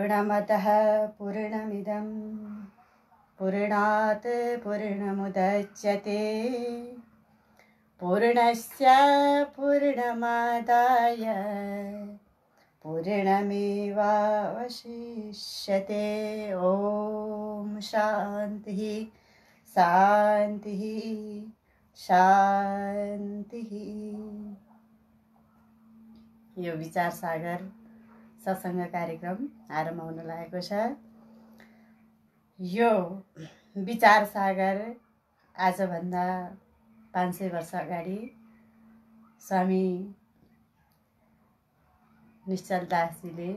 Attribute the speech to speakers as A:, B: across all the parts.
A: पूर्णमतः पूर्णमिदं पूर्णात् पूर्णमुदच्यते पूर्णस्य पूर्णमादाय पूर्णमेवावशिष्यते। ओम शांति शांति शांति। यो विचार सागर सत्संग कार्यक्रम आरम्भ हुन लागेको छ। यो विचार सागर आजभन्दा 500 वर्ष अगाडि स्वामी निश्चल दासजीले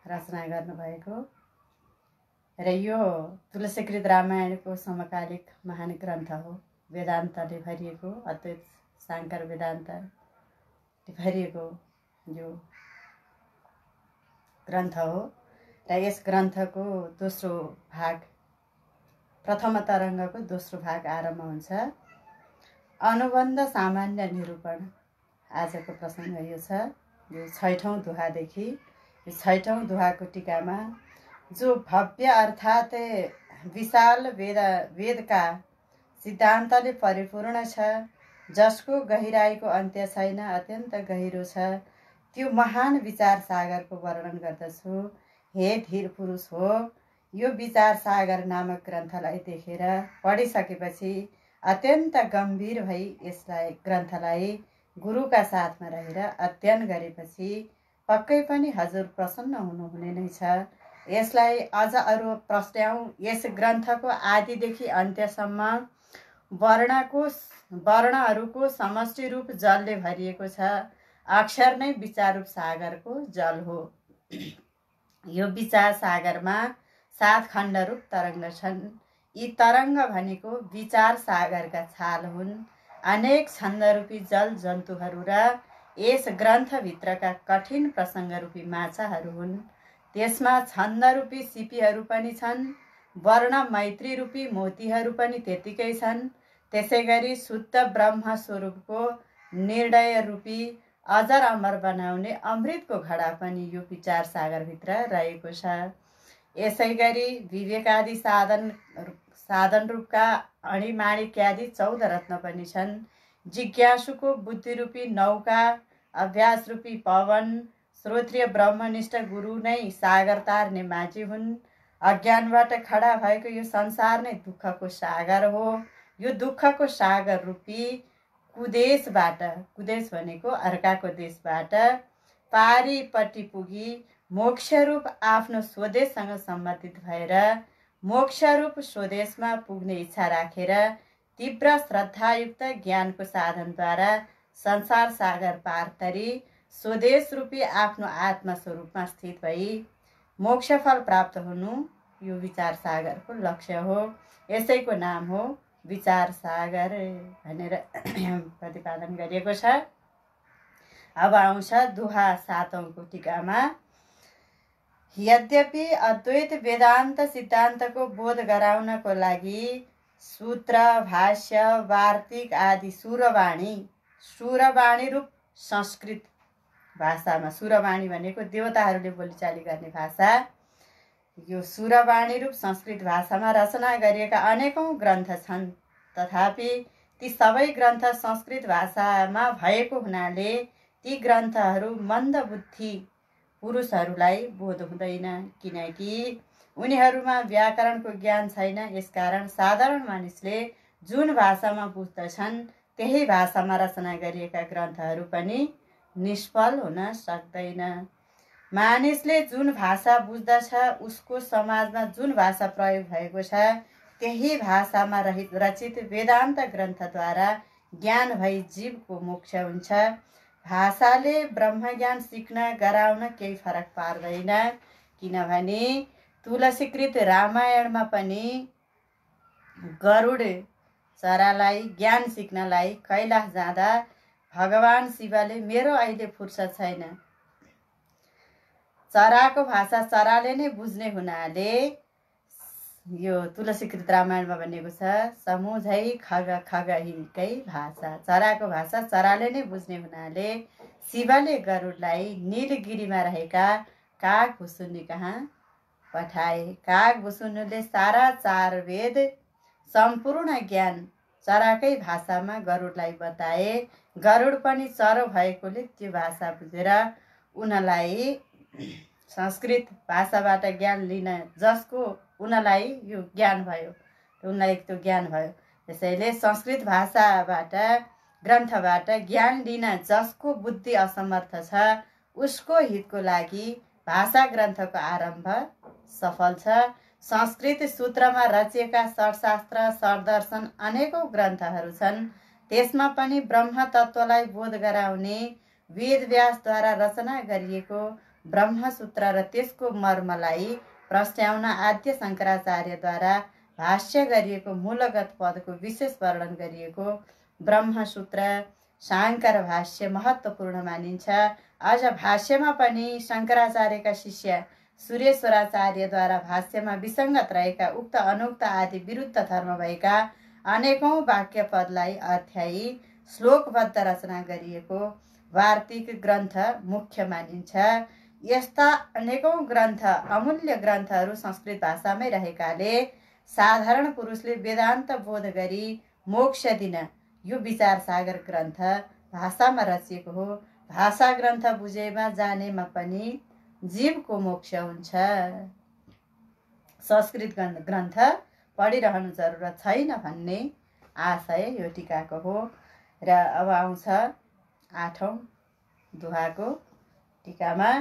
A: रचना गर्नुभएको र यो तुलसीकृत रामायणको समकालिक महान ग्रन्थ हो। वेदान्तले भरिएको, अद्वैत शाङ्कर वेदान्तले भरिएको यो ग्रन्थ हो र यस ग्रन्थको दोस्रो भाग, प्रथम तरङ्गको दोस्रो भाग आरम्भ हुन्छ। अनुबन्ध सामान्य निरूपण आजको प्रसङ्ग यो छ। यो 6औं दोहादेखि यो 6औं दोहाको टीकामा जो भव्य अर्थात् विशाल वेदका सिद्धान्तले परिपूर्ण छ, जसको गहिराईको अन्त्य छैन, अत्यन्त गहिरो छ, त्यो महान विचार सागरको वर्णन गर्दछु। हे धीर पुरुष हो, यो विचार सागर नामक ग्रन्थलाई देखेर पढिसकेपछि अत्यन्त गम्भीर भई यसलाई ग्रन्थलाई गुरुका साथमा रहेर अध्ययन गरेपछि पक्कै पनि हजुर प्रसन्न हुनुहुने नै छ। यसलाई अझ अरू प्रस्ट्याउँ। यस ग्रन्थको आदिदेखि अन्त्यसम्म वर्णहरूको समष्टि रूप जलले भरिएको छ। अक्षर नै विचार रूप सागरको जल हो। यो विचार सागरमा 7 खण्ड रूप तरङ्ग छन्। यी तरङ्ग भनेको विचार सागरका छाल हुन्। अनेक छन्दरूपी जल जन्तुहरू र यस ग्रन्थभित्रका कठिन प्रसङ्गरूपी माछाहरू हुन्। त्यसमा छन्दरूपी सिपीहरू पनि छन्। वर्ण मैत्री रूपी मोतीहरू पनि त्यतिकै छन्। त्यसै गरी शुद्ध ब्रह्म स्वरूपको निर्णय रूपी अजर अमर बनाउने अमृतको घडा पनि यो विचार सागरभित्र रहेको छ। यसै गरी विवेकादि साधन रूपका अणिमाणिक्यादि 14 रत्न पनि छन्। जिज्ञासुको बुद्धिरूपी नौका, अभ्यास रूपी पवन, श्रोत्रिय ब्रह्मनिष्ठ गुरु नै सागर तार्ने माझी हुन्। अज्ञानबाट खडा भएको यो संसार नै दुःखको सागर हो। यो दुःखको सागर रूपी कुदेशबाट, कुदेश भनेको अर्काको देशबाट पारिपट्टि पुगी मोक्षरूप आफ्नो स्वदेशसँग सम्बन्धित भएर मोक्षरूप स्वदेशमा पुग्ने इच्छा राखेर तीव्र श्रद्धायुक्त ज्ञानको साधनद्वारा संसार सागर पार तरी स्वदेश रूपी आफ्नो आत्मस्वरूपमा स्थित भई मोक्षफल प्राप्त हुनु यो विचार सागरको लक्ष्य हो। यसैको नाम हो विचार सागर भनेर प्रतिपादन गरिएको छ। अब आउँछ दोहा 7औंको टीकामा। यद्यपि अद्वैत वेदान्त सिद्धान्तको बोध गराउनको लागि सूत्र, भाष्य, वार्तिक आदि सुरवाणी रूप संस्कृत भाषामा, सुरवाणी भनेको देवताहरूले बोलीचाली गर्ने भाषा, यो सुरवाणी रूप संस्कृत भाषामा रचना गरिएका अनेकौं ग्रन्थ छन्। तथापि ती सबै ग्रन्थ संस्कृत भाषामा भएको हुनाले ती ग्रन्थहरू मन्दबुद्धि पुरुषहरूलाई बोध हुँदैन, किनकि उनीहरूमा व्याकरणको ज्ञान छैन। यसकारण साधारण मानिसले जुन भाषामा बुझ्दछन् त्यही भाषामा रचना गरिएका ग्रन्थहरू पनि निष्फल हुन सक्दैन। मानिसले जुन भाषा बुझ्दछ, उसको समाजमा जुन भाषा प्रयोग भएको छ त्यही भाषामा रचित वेदान्त ग्रन्थद्वारा ज्ञान भई जीवको मोक्ष हुन्छ। भाषाले ब्रह्मज्ञान सिक्न गराउन केही फरक पार्दैन, किनभने तुलसीकृत रामायणमा पनि गरुड चरालाई ज्ञान सिक्नलाई कैलाश जाँदा भगवान शिवले मेरो अहिले फुर्सद छैन, चराको भाषा चराले नै बुझ्ने हुनाले यो तुलसीकृत रामायणमा भनेको छ समुझै खग खगहीकै भाषा, चराको भाषा चराले नै बुझ्ने हुनाले शिवले गरुडलाई नीलगिरीमा रहेका काग भुसुन्डी कहाँ पठाए। काग भुसुन्डीले सारा 4 वेद सम्पूर्ण ज्ञान चराकै भाषामा गरुडलाई बताए। गरुड पनि चरो भएकोले त्यो भाषा बुझेर उनलाई संस्कृत भाषाबाट ज्ञान लिन जसको उनलाई यो ज्ञान भयो, उनलाई त्यो ज्ञान भयो। त्यसैले संस्कृत भाषाबाट ग्रन्थबाट ज्ञान लिन जसको बुद्धि असमर्थ छ उसको हितको लागि भाषा ग्रन्थको आरम्भ सफल छ। संस्कृत सूत्रमा रचिएका षट्शास्त्र षट्दर्शन अनेकौं ग्रन्थहरू छन्। त्यसमा पनि ब्रह्म तत्त्वलाई बोध गराउने वेदव्यासद्वारा रचना गरिएको ब्रह्मसूत्र र त्यसको मर्मलाई प्रस्ट्याउन आद्य शङ्कराचार्यद्वारा भाष्य गरिएको मूलगत पदको विशेष वर्णन गरिएको ब्रह्मसूत्र शाङ्कर भाष्य महत्त्वपूर्ण मानिन्छ। अझ भाष्यमा पनि शङ्कराचार्यका शिष्य सुरेश्वराचार्यद्वारा भाष्यमा विसङ्गत रहेका उक्त अनुक्त आदि विरुद्ध धर्म भएका अनेकौं वाक्य पदलाई अर्थ्याई श्लोकबद्ध रचना गरिएको वार्तिक ग्रन्थ मुख्य मानिन्छ। यस्ता अनेकौं ग्रन्थ अमूल्य ग्रन्थहरू संस्कृत भाषामै रहेकाले साधारण पुरुषले वेदान्त बोध गरी मोक्ष दिन यो विचार सागर ग्रन्थ भाषामा रचिएको हो। भाषा ग्रन्थ बुझेमा जानेमा पनि जीवको मोक्ष हुन्छ। संस्कृत ग्रन्थ पढिरहनु जरुरत छैन भन्ने आशय यो टीकाको हो। र अब आउँछ 8औं दोहाको टीकामा।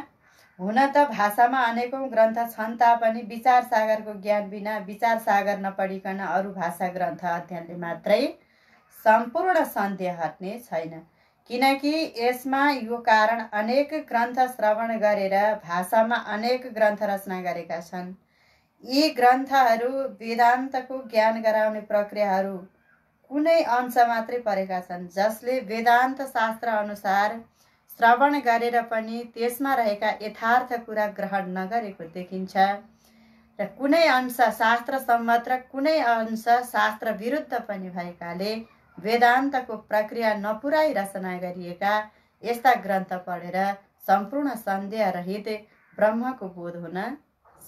A: हुन त भाषामा अनेकौं ग्रन्थ छन् तापनि विचार सागरको ज्ञान बिना विचार सागर नपढिकन अरू भाषा ग्रन्थ अध्ययनले मात्रै सम्पूर्ण सन्देह हट्ने छैन। किनकि यसमा यो कारण अनेक ग्रन्थ श्रवण गरेर भाषामा अनेक ग्रन्थ रचना गरेका छन्। यी ग्रन्थहरू वेदान्तको ज्ञान गराउने प्रक्रियाहरू कुनै अंश मात्रै परेका छन्, जसले वेदान्त शास्त्र अनुसार श्रवण गरेर पनि त्यसमा रहेका यथार्थ कुरा ग्रहण नगरेको देखिन्छ र कुनै अंश शास्त्र सम्मत र कुनै अंश शास्त्र विरुद्ध पनि भएकाले वेदान्तको प्रक्रिया नपुराई रचना गरिएका यस्ता ग्रन्थ पढेर सम्पूर्ण सन्देह रहित ब्रह्मको बोध हुन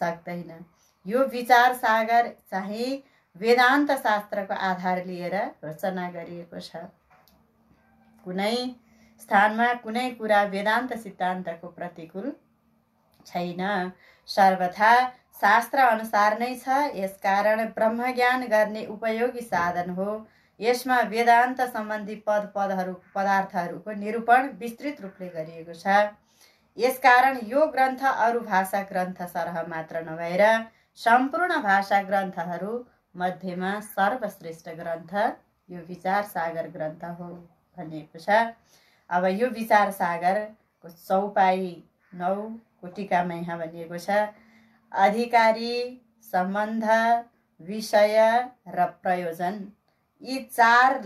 A: सक्दैन। यो विचार सागर चाहिँ वेदान्त शास्त्रको आधार लिएर रचना गरिएको छ। कुनै स्थानमा कुनै कुरा वेदान्त सिद्धान्तको प्रतिकूल छैन, सर्वथा शास्त्र अनुसार नै छ। यसकारण ब्रह्मज्ञान गर्ने उपयोगी साधन हो। यसमा वेदान्त सम्बन्धी पदार्थहरूको निरूपण विस्तृत रूपले गरिएको छ। यसकारण यो ग्रन्थ अरू भाषा ग्रन्थ सरह मात्र नभएर सम्पूर्ण भाषा ग्रन्थहरू मध्येमा सर्वश्रेष्ठ ग्रन्थ यो विचार सागर ग्रन्थ हो भनिएको छ। अब यो विचार सागरको चौपाई 9 को टीकामा यहाँ भनिएको छ, अधिकारी, सम्बन्ध, विषय र प्रयोजन यी चार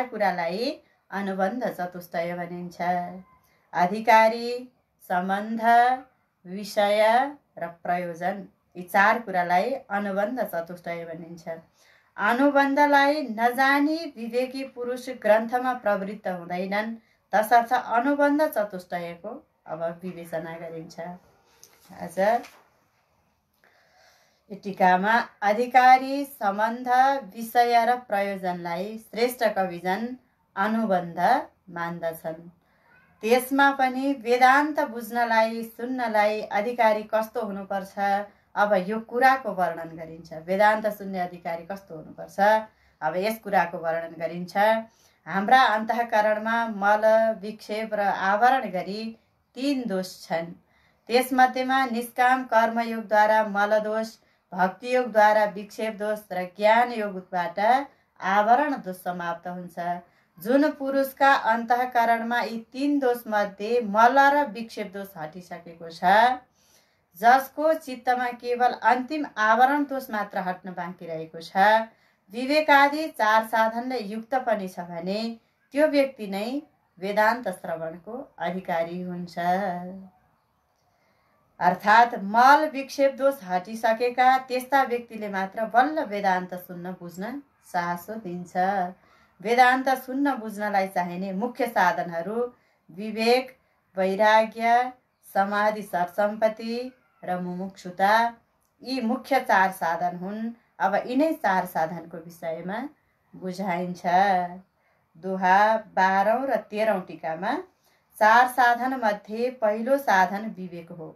A: कुरालाई अनुबन्ध चतुष्टय भनिन्छ। अधिकारी, सम्बन्ध, विषय र प्रयोजन यी 4 कुरालाई अनुबन्ध चतुष्टय भनिन्छ। अनुबन्धलाई नजानी विवेकी पुरुष ग्रन्थमा प्रवृत्त हुँदैनन्, तसर्थ अनुबन्ध चतुष्टयको अब विवेचना गरिन्छ। आज यो टीकामा अधिकारी, सम्बन्ध, विषय र प्रयोजनलाई श्रेष्ठ कविजन अनुबन्ध मान्दछन्। त्यसमा पनि वेदान्त बुझ्नलाई सुन्नलाई अधिकारी कस्तो हुनुपर्छ, अब यो कुराको वर्णन गरिन्छ। वेदान्त सुन्ने अधिकारी कस्तो हुनुपर्छ, अब यस कुराको वर्णन गरिन्छ। हाम्रा अन्तःकरणमा मल, विक्षेप र आवरण गरी 3 दोष छन्। त्यसमध्येमा निष्काम कर्मयोगद्वारा मलदोष, भक्तियोगद्वारा विक्षेप दोष र ज्ञान योगबाट आवरण दोष समाप्त हुन्छ। जुन पुरुषका अन्तःकरणमा यी 3 दोष मध्ये मल र विक्षेप दोष हटिसकेको छ, जसको चित्तमा केवल अन्तिम आवरण दोष मात्र हट्न बाँकी रहेको छ, विवेकादि 4 साधनले युक्त पनि छ भने त्यो व्यक्ति नै वेदान्त श्रवणको अधिकारी हुन्छ। अर्थात् मल विक्षेप दोष हटिसकेका त्यस्ता व्यक्तिले मात्र बल्ल वेदान्त सुन्न बुझ्न साहस दिन्छ। वेदान्त सुन्न बुझ्नलाई चाहिने मुख्य साधनहरू विवेक, वैराग्य, समाधि सरसम्पत्ति र मुमुक्षुता यी मुख्य 4 साधन हुन्। अब यिनै 4 साधनको विषयमा बुझाइन्छ। दोहा 12औं र 13औं टीकामा 4 साधन मध्ये पहिलो साधन विवेक हो।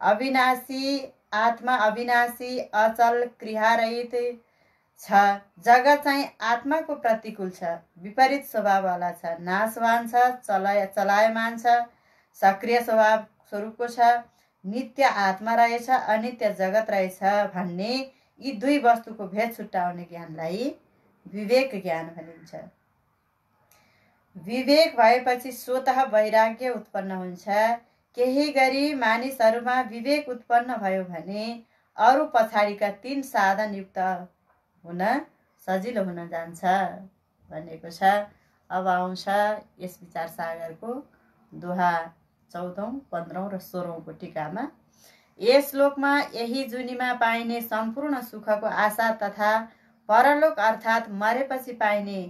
A: अविनाशी आत्मा अविनाशी अचल क्रियारहित छ। जगत चाहिँ आत्माको प्रतिकूल छ, विपरीत स्वभाववाला छ, नाशवान छ, चलायमान छ, सक्रिय स्वभाव स्वरूपको छ, नित्य आत्मा रहेछ, अनित्य जगत रहेछ भन्ने यी दुई वस्तुको भेद छुट्याउने ज्ञानलाई विवेक ज्ञान भनिन्छ। विवेक भएपछि स्वतः वैराग्य उत्पन्न हुन्छ। केही गरी मानिसहरूमा विवेक उत्पन्न भयो भने अरू पछाडिका 3 साधन युक्त हुन सजिलो हुन जान्छ भनेको छ। अब आउँछ यस विचार सागरको दोहा 14औं, 15औं र 16औं टीकामा। यस श्लोकमा यही जुनीमा पाइने सम्पूर्ण सुखको आशा तथा परलोक अर्थात् मरेपछि पाइने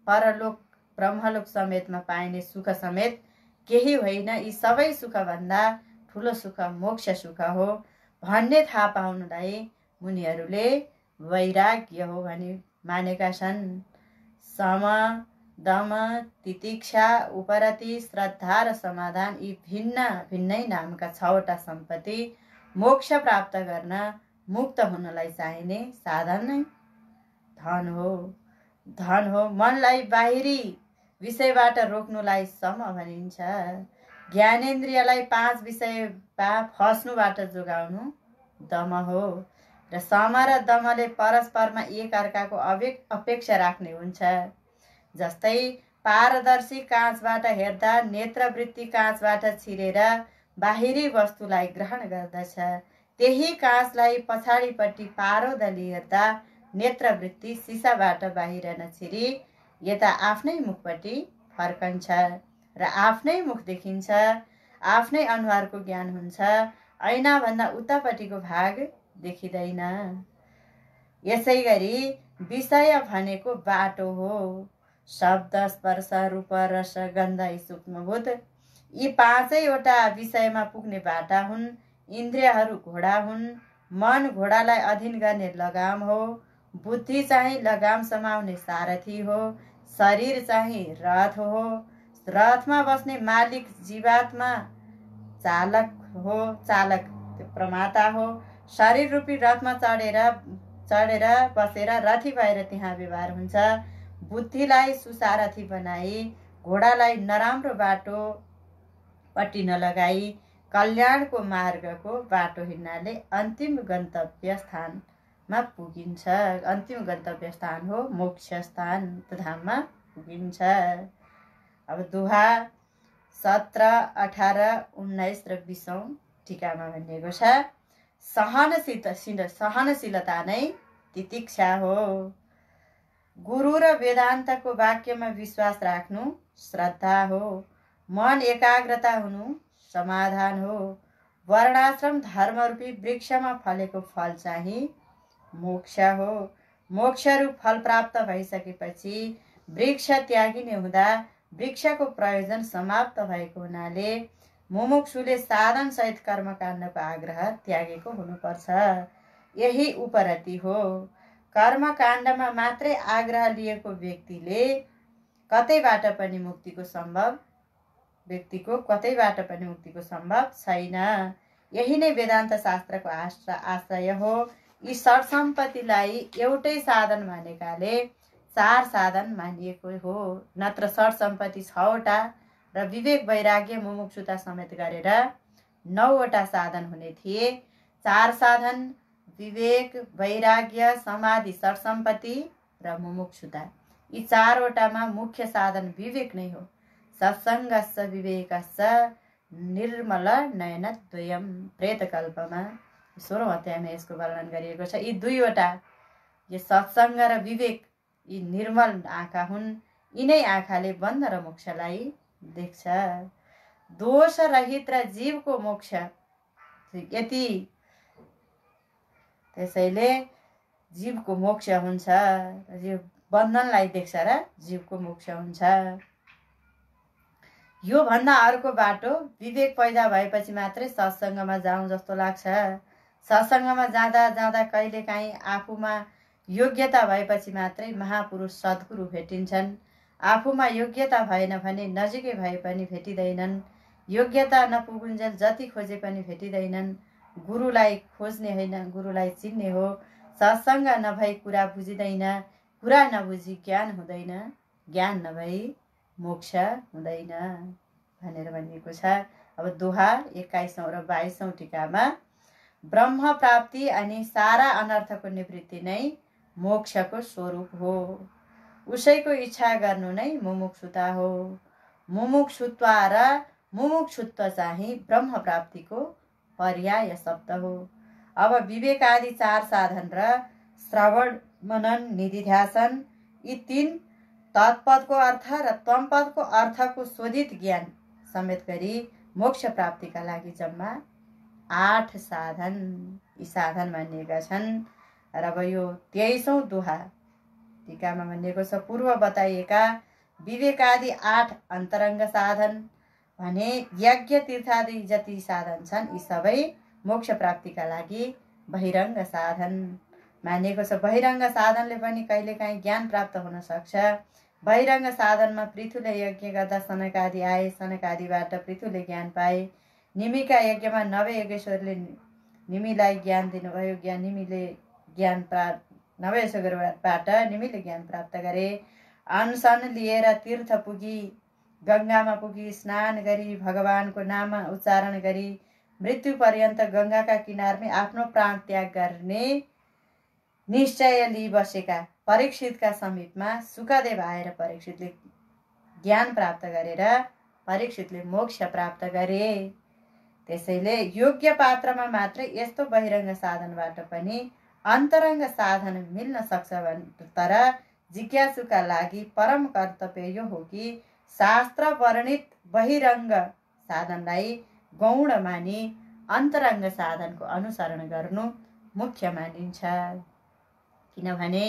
A: परलोक ब्रह्मलोक समेतमा पाइने सुख समेत केही होइन, यी सबै सुखभन्दा ठुलो सुख मोक्ष सुख हो भन्ने थाहा पाउनुलाई मुनिहरूले वैराग्य हो भनी मानेका छन्। सम, दम, तितिक्षा, उपरति, श्रद्धा र समाधान यी भिन्न भिन्नै नामका 6वटा सम्पत्ति मोक्ष प्राप्त गर्न मुक्त हुनलाई चाहिने साधन नै धन हो। धन हो। मनलाई बाहिरी विषयबाट रोक्नुलाई सम भनिन्छ। ज्ञानेन्द्रियलाई 5 विषयमा फस्नुबाट जोगाउनु दम हो। र सम र दमले परस्परमा एक अर्काको अपेक्षा राख्ने हुन्छ। जस्तै पारदर्शी काँचबाट हेर्दा नेत्रवृत्ति काँचबाट छिरेर बाहिरी वस्तुलाई ग्रहण गर्दछ, त्यही काँचलाई पछाडिपट्टि पारोदली हेर्दा नेत्रवृत्ति सिसाबाट बाहिर नछिरी यता आफ्नै मुखपट्टि फर्कन्छ र आफ्नै मुख देखिन्छ, आफ्नै अनुहारको ज्ञान हुन्छ, ऐनाभन्दा उतापट्टिको भाग देखिँदैन। यसै गरी विषय भनेको बाटो हो। शब्द, स्पर्श, रूप, रस, गन्ध सूक्ष्मभूत यी 5वटा विषयमा पुग्ने बाटा हुन्। इन्द्रियहरू घोडा हुन्। मन घोडालाई अधीन गर्ने लगाम हो। बुद्धि चाहिँ लगाम समाउने सारथी हो। शरीर चाहिँ रथ हो। रथमा बस्ने मालिक जीवात्मा चालक हो। चालक प्रमाता हो। शरीर रूपी रथमा चढेर बसेर रथी भएर त्यहाँ व्यवहार हुन्छ। बुद्धिलाई सुसारथी बनाई घोडालाई नराम्रो बाटोपट्टि नलगाई कल्याणको मार्गको बाटो हिँड्नाले अन्तिम गन्तव्य स्थानमा पुगिन्छ। अन्तिम गन्तव्य स्थान हो मोक्ष स्थान, धाममा पुगिन्छ। अब दोहा 17, 18, 19 र 20औं टीकामा भनिएको छ। सहनशीलता नै तितिक्षा हो। गुरु र वेदान्तको वाक्यमा विश्वास राख्नु श्रद्धा हो। मन एकाग्रता हुनु समाधान हो। वर्णाश्रम धर्मरूपी वृक्षमा फलेको फल चाहिँ मोक्ष हो। मोक्षरूप फल प्राप्त भइसकेपछि वृक्ष त्यागिने हुँदा वृक्षको प्रयोजन समाप्त भएको हुनाले मुमुक्षुले साधन सहित कर्मकाण्डको आग्रह त्यागेको हुनुपर्छ। यही उपरति हो। कर्मकाण्डमा मात्रै आग्रह लिएको व्यक्तिको कतैबाट पनि मुक्तिको सम्भव छैन। यही नै वेदान्त शास्त्रको आश्रय हो। यी षट्सम्पत्तिलाई एउटै साधन मानेकाले 4 साधन मानिएको हो। नत्र षट्सम्पत्ति 6वटा र विवेक वैराग्य मुमुक्षुता समेत गरेर 9वटा साधन हुने थिए। 4 साधन विवेक वैराग्य समाधि षट्सम्पत्ति र मुमुक्षुता यी 4वटामा मुख्य साधन विवेक नै हो। सत्सङ्गस्य विवेकस्य निर्मल नयनद्वयम् प्रेतकल्पमा 16औं अध्यायमा यसको वर्णन गरिएको छ। यी 2वटा यो सत्सङ्ग र विवेक यी निर्मल आँखा हुन्। यिनै आँखाले बन्द र मोक्षलाई देख्छ। दोष रहित र जीवको मोक्ष यति, त्यसैले जीवको मोक्ष हुन्छ। जीव बन्धनलाई देख्छ र जीवको मोक्ष हुन्छ। योभन्दा अर्को बाटो विवेक पैदा भएपछि मात्रै सत्सङ्गमा जाउँ जस्तो लाग्छ। सत्सङ्गमा जाँदा जाँदा कहिलेकाहीँ आफूमा योग्यता भएपछि मात्रै महापुरुष सद्गुरु भेटिन्छन्। आफूमा योग्यता भएन भने नजिकै भए पनि भेटिँदैनन्। योग्यता नपुगुन्जेल जति खोजे पनि भेटिँदैनन्। गुरुलाई खोज्ने होइन, गुरुलाई चिन्ने हो। सत्सङ्ग नभई कुरा बुझिँदैन, कुरा नबुझी ज्ञान हुँदैन, ज्ञान नभई मोक्ष हुँदैन भनेर भनिएको छ। अब दोहा 21औं र 22औं टीकामा ब्रह्म प्राप्ति अनि सारा अनर्थको निवृत्ति नै मोक्षको स्वरूप हो। उसैको इच्छा गर्नु नै मुमुक्षुता हो। मुमुक्षुत्व र मुमुक्षुत्व चाहिँ ब्रह्म प्राप्तिको पर्याय शब्द हो। अब विवेक आदि 4 साधन र श्रवण मनन निधिध्यासन यी 3 तत्पदको अर्थ र त्वमपदको अर्थको शोधित ज्ञान समेत गरी मोक्ष प्राप्तिका लागि जम्मा 8 साधन यी साधन भनिएका छन्। र अब यो 23औं दोहा टीकामा भनिएको छ, पूर्व बताइएका विवेक आदि 8 अन्तरङ्ग साधन भने यज्ञ तीर्थादि जति साधन छन् यी सबै मोक्ष प्राप्तिका लागि बहिरङ्ग साधन मानिएको छ। बहिरङ्ग साधनले पनि कहिलेकाहीँ ज्ञान प्राप्त हुन सक्छ। बहिरङ्ग साधनमा पृथुले यज्ञ गर्दा सनक आदि आए, सनक आदिबाट पृथुले ज्ञान पाए। निमिका यज्ञमा नव यज्ञेश्वरले निमिलाई ज्ञान दिनुभयो। निमिले ज्ञान नवेश्वरबाट निमिले ज्ञान प्राप्त गरे। अनसन लिएर तीर्थ पुगी, गङ्गामा पुगी स्नान गरी भगवानको नाम उच्चारण गरी मृत्यु पर्यन्त गङ्गाका किनारमै आफ्नो प्राण त्याग गर्ने निश्चय लिई बसेका परीक्षितका समीपमा सुखदेव आएर परीक्षितले ज्ञान प्राप्त गरेर परीक्षितले मोक्ष प्राप्त गरे। त्यसैले योग्य पात्रमा मात्रै यस्तो बहिरङ्ग साधनबाट पनि अन्तरङ्ग साधन मिल्न सक्छ। तर जिज्ञासुका लागि परम कर्तव्य यो हो कि शास्त्र वर्णित बहिरङ्ग साधनलाई गौण मानी अन्तरङ्ग साधनको अनुसरण गर्नु मुख्य मानिन्छ। किनभने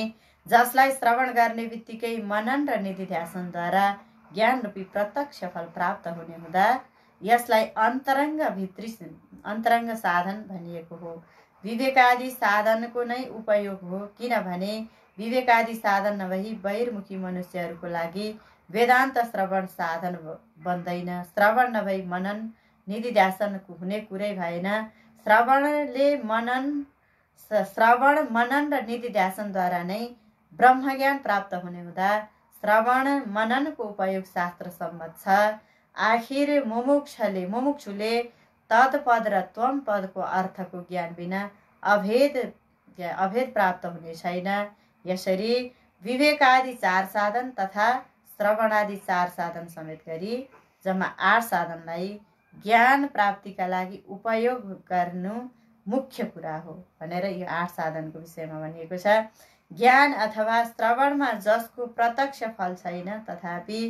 A: जसलाई श्रवण गर्ने बित्तिकै मनन र निधिध्यासनद्वारा ज्ञान रूपी प्रत्यक्ष फल प्राप्त हुने हुँदा यसलाई अन्तरङ्ग साधन भनिएको हो। विवेकादि साधनको नै उपयोग हो। किनभने विवेकादि साधन नभई बहिर्मुखी मनुष्यहरूको लागि वेदान्त श्रवण साधन बन्दैन। श्रवण नभई मनन निधिध्यासन हुने कुरै भएन। श्रवण मनन र निधिध्यासनद्वारा नै ब्रह्मज्ञान प्राप्त हुने हुँदा श्रवण मननको उपयोग शास्त्र सम्मत छ। आखिर मुमुक्षुले तत्पद र त्वम पदको अर्थको ज्ञान बिना अभेद प्राप्त हुने छैन। यसरी विवेक आदि 4 साधन तथा श्रवण आदि 4 साधन समेत गरी जम्मा 8 साधनलाई ज्ञान प्राप्तिका लागि उपयोग गर्नु मुख्य कुरा हो भनेर यो 8 साधनको विषयमा भनिएको छ। ज्ञान अथवा श्रवणमा जसको प्रत्यक्ष फल छैन तथापि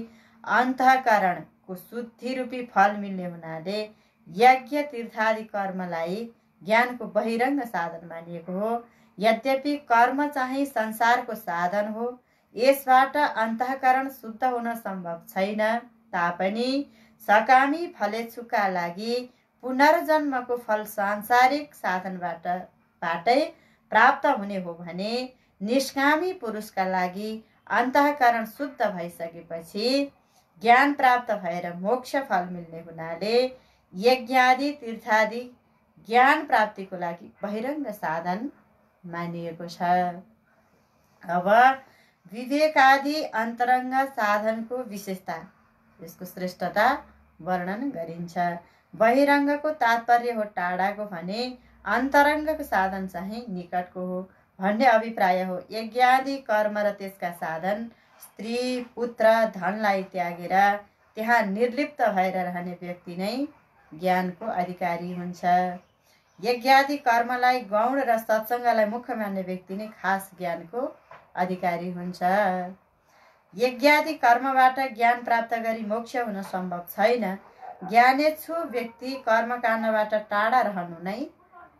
A: अन्तःकरणको शुद्धि रूपी फल मिल्ने हुनाले यज्ञ तीर्थादि कर्मलाई ज्ञानको बहिरङ्ग साधन मानिएको हो। यद्यपि कर्म चाहिँ संसारको साधन हो, यसबाट अन्तःकरण शुद्ध हुन सम्भव छैन तापनि सकामी फलेच्छुका लागि पुनर्जन्मको फल सांसारिक साधनबाटै प्राप्त हुने हो भने निष्कामी पुरुषका लागि अन्तःकरण शुद्ध भइसकेपछि ज्ञान प्राप्त भएर मोक्ष फल मिल्ने हुनाले यज्ञादि तीर्थादि ज्ञान प्राप्तिको लागि बहिरङ्ग साधन मानिएको छ। अब विवेकादि अन्तरङ्ग साधनको विशेषता, यसको श्रेष्ठता वर्णन गरिन्छ। बहिरङ्गको तात्पर्य हो टाढाको भने अन्तरङ्गको साधन चाहिँ निकटको हो भन्ने अभिप्राय हो। यज्ञादि कर्म र त्यसका साधन स्त्री पुत्र धनलाई त्यागेर त्यहाँ निर्लिप्त भएर रहने व्यक्ति नै ज्ञानको अधिकारी हुन्छ। यज्ञादि कर्मलाई गौण र सत्सङ्गलाई मुख्य मान्ने व्यक्ति नै खास ज्ञानको अधिकारी हुन्छ। यज्ञादि कर्मबाट ज्ञान प्राप्त गरी मोक्ष हुन सम्भव छैन। ज्ञानेच्छु व्यक्ति कर्मकाण्डबाट टाढा रहनु नै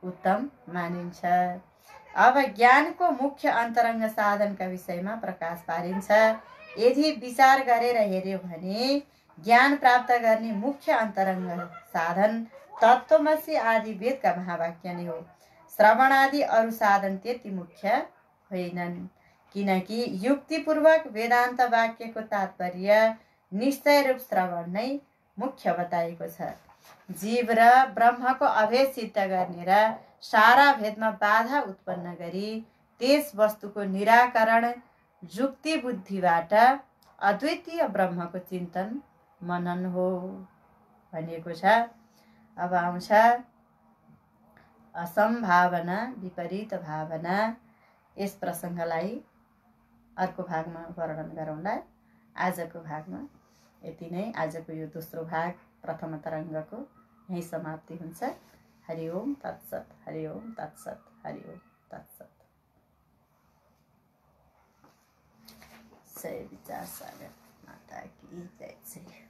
A: उत्तम मानिन्छ। अब ज्ञानको मुख्य अन्तरङ्ग साधनका विषयमा प्रकाश पारिन्छ। यदि विचार गरेर हेर्यो भने ज्ञान प्राप्त गर्ने मुख्य अन्तरङ्ग साधन तत्त्वमसि आदि वेदका महावाक्य नै हो। श्रवण आदि अरू साधन त्यति मुख्य होइनन्, किनकि युक्तिपूर्वक वेदान्त वाक्यको तात्पर्य निश्चय रूप श्रवण नै मुख्य बताएको छ। जीव र ब्रह्मको अभेद सिद्ध गर्ने र सारा भेदमा बाधा उत्पन्न गरी त्यस वस्तुको निराकरण जुक्ति बुद्धिबाट अद्वितीय ब्रह्मको चिन्तन मनन हो भनिएको छ। अब आउँछ असम्भावना विपरीत भावना। यस प्रसङ्गलाई अर्को भागमा वर्णन गरौँला। आजको भागमा यति नै। आजको यो दोस्रो भाग प्रथम तरङ्गको यही समाप्ति हुन्छ। हरि ओम तत्सत, हरि ओम तत्सत, हरि ओम तत्सत। जय विचार सागर माता की जय।